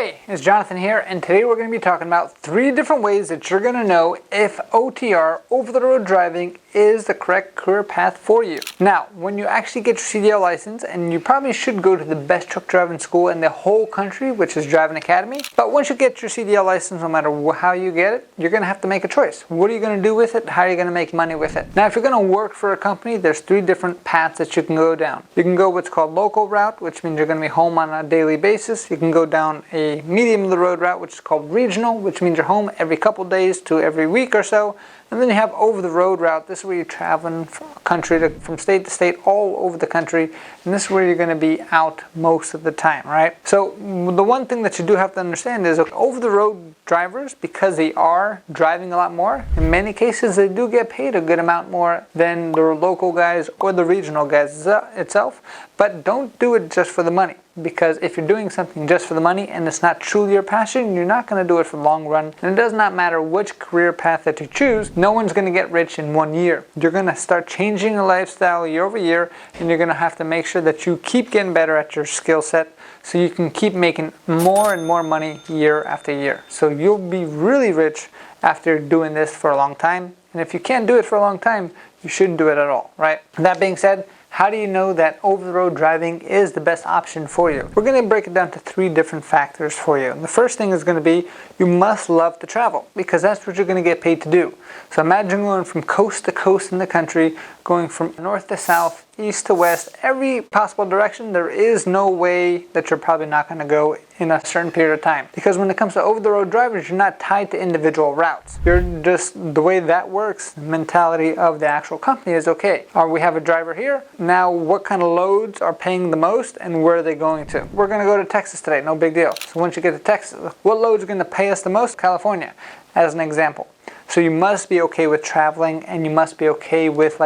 Hey, it's Jonathan here, and today we're going to be talking about 3 different ways that you're going to know if OTR, over-the-road driving, is the correct career path for you. Now, when you actually get your CDL license, and you probably should go to the best truck driving school in the whole country, which is Driving Academy, but once you get your CDL license, no matter how you get it, you're going to have to make a choice. What are you going to do with it? How are you going to make money with it? Now, if you're going to work for a company, there's 3 different paths that you can go down. You can go what's called local route, which means you're going to be home on a daily basis. You can go down a medium of the road route, which is called regional, which means you're home every couple days to every week or so. And then you have over the road route. This is where you're traveling from state to state, all over the country. And this is where you're going to be out most of the time, right? So the one thing that you do have to understand is over the road drivers, because they are driving a lot more, in many cases they do get paid a good amount more than the local guys or the regional guys itself. But don't do it just for the money. Because if you're doing something just for the money and it's not truly your passion, you're not going to do it for the long run. And it does not matter which career path that you choose, no one's going to get rich in 1 year. You're going to start changing your lifestyle year over year, and you're going to have to make sure that you keep getting better at your skill set so you can keep making more and more money year after year. So you'll be really rich after doing this for a long time. And if you can't do it for a long time, you shouldn't do it at all, right? That being said, how do you know that over-the-road driving is the best option for you? We're going to break it down to 3 different factors for you. And the first thing is going to be you must love to travel, because that's what you're going to get paid to do. So imagine going from coast to coast in the country, going from north to south, east to west, every possible direction. There is no way that you're probably not going to go in a certain period of time. Because when it comes to over-the-road drivers, you're not tied to individual routes. You're just, the way that works, the mentality of the actual company is, okay, we have a driver here. Now, what kind of loads are paying the most and where are they going to? We're going to go to Texas today, no big deal. So once you get to Texas, what loads are going to pay us the most? California, as an example. So you must be okay with traveling, and you must be okay with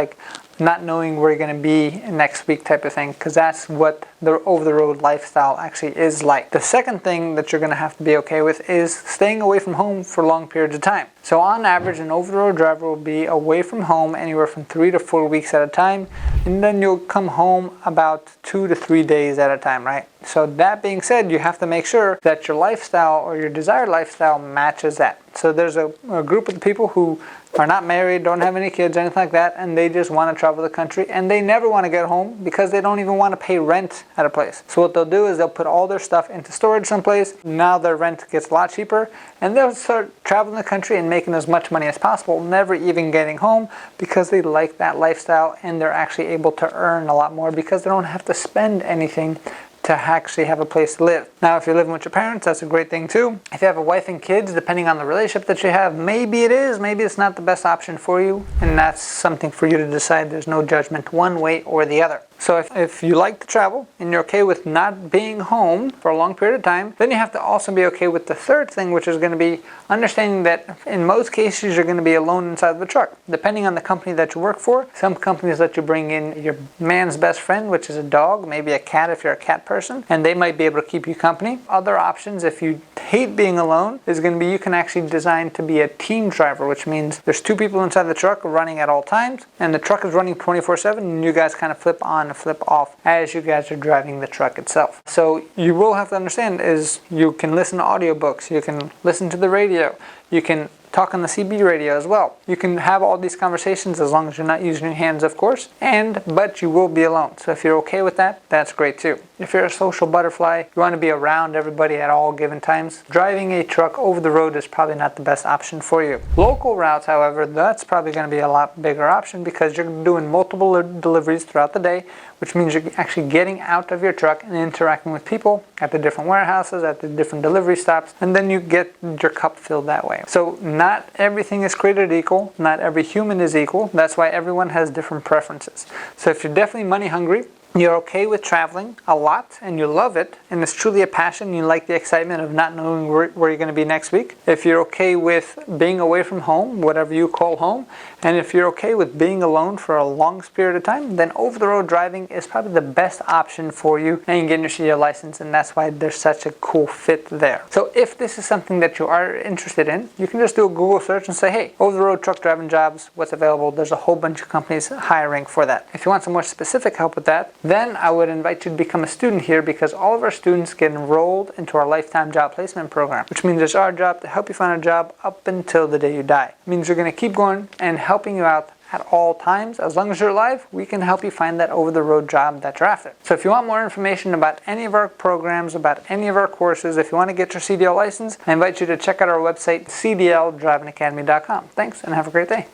not knowing where you're going to be next week type of thing, because that's what the over-the-road lifestyle actually is like. The second thing that you're going to have to be okay with is staying away from home for long periods of time. So on average, an over-the-road driver will be away from home anywhere from 3 to 4 weeks at a time, and then you'll come home about 2 to 3 days at a time, right? So that being said, you have to make sure that your lifestyle or your desired lifestyle matches that. So there's a group of people who are not married, don't have any kids, anything like that, and they just want to travel the country, and they never want to get home because they don't even want to pay rent at a place. So what they'll do is they'll put all their stuff into storage someplace. Now their rent gets a lot cheaper, and they'll start traveling the country and making as much money as possible, never even getting home, because they like that lifestyle, and they're actually able to earn a lot more because they don't have to spend anything to actually have a place to live. Now, if you're living with your parents, that's a great thing too. If you have a wife and kids, depending on the relationship that you have, maybe it is, maybe it's not the best option for you, and that's something for you to decide. There's no judgment one way or the other. So if you like to travel and you're okay with not being home for a long period of time, then you have to also be okay with the third thing, which is going to be understanding that in most cases you're going to be alone inside the truck. Depending on the company that you work for, some companies let you bring in your man's best friend, which is a dog, maybe a cat if you're a cat person, and they might be able to keep you company. Other options, if you hate being alone, is going to be you can actually design to be a team driver, which means there's 2 people inside the truck running at all times, and the truck is running 24/7, and you guys kind of flip on and flip off as you guys are driving the truck itself. So you will have to understand is you can listen to audiobooks, you can listen to the radio, you can talk on the CB radio as well. You can have all these conversations as long as you're not using your hands, of course, but you will be alone. So if you're okay with that, that's great too. If you're a social butterfly, you want to be around everybody at all given times, driving a truck over the road is probably not the best option for you. Local routes, however, that's probably going to be a lot bigger option because you're doing multiple deliveries throughout the day, which means you're actually getting out of your truck and interacting with people at the different warehouses, at the different delivery stops, and then you get your cup filled that way. So not everything is created equal, not every human is equal. That's why everyone has different preferences. So if you're definitely money hungry, you're okay with traveling a lot and you love it and it's truly a passion, you like the excitement of not knowing where you're going to be next week, if you're okay with being away from home, whatever you call home, and if you're okay with being alone for a long period of time, then over-the-road driving is probably the best option for you, and you get your CDL license, and that's why there's such a cool fit there. So if this is something that you are interested in, you can just do a Google search and say, hey, over-the-road truck driving jobs, what's available? There's a whole bunch of companies hiring for that. If you want some more specific help with that, then I would invite you to become a student here, because all of our students get enrolled into our lifetime job placement program, which means it's our job to help you find a job up until the day you die. It means we're going to keep going and helping you out at all times. As long as you're alive, we can help you find that over-the-road job that you're after. So if you want more information about any of our programs, about any of our courses, if you want to get your CDL license, I invite you to check out our website, cdldrivingacademy.com. Thanks, and have a great day.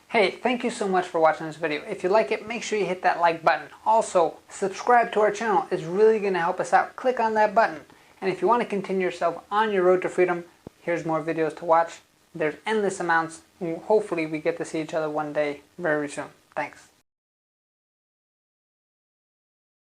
Hey, thank you so much for watching this video. If you like it, make sure you hit that like button. Also, subscribe to our channel. It's really going to help us out. Click on that button. And if you want to continue yourself on your road to freedom, here's more videos to watch. There's endless amounts. Hopefully we get to see each other one day very soon. Thanks.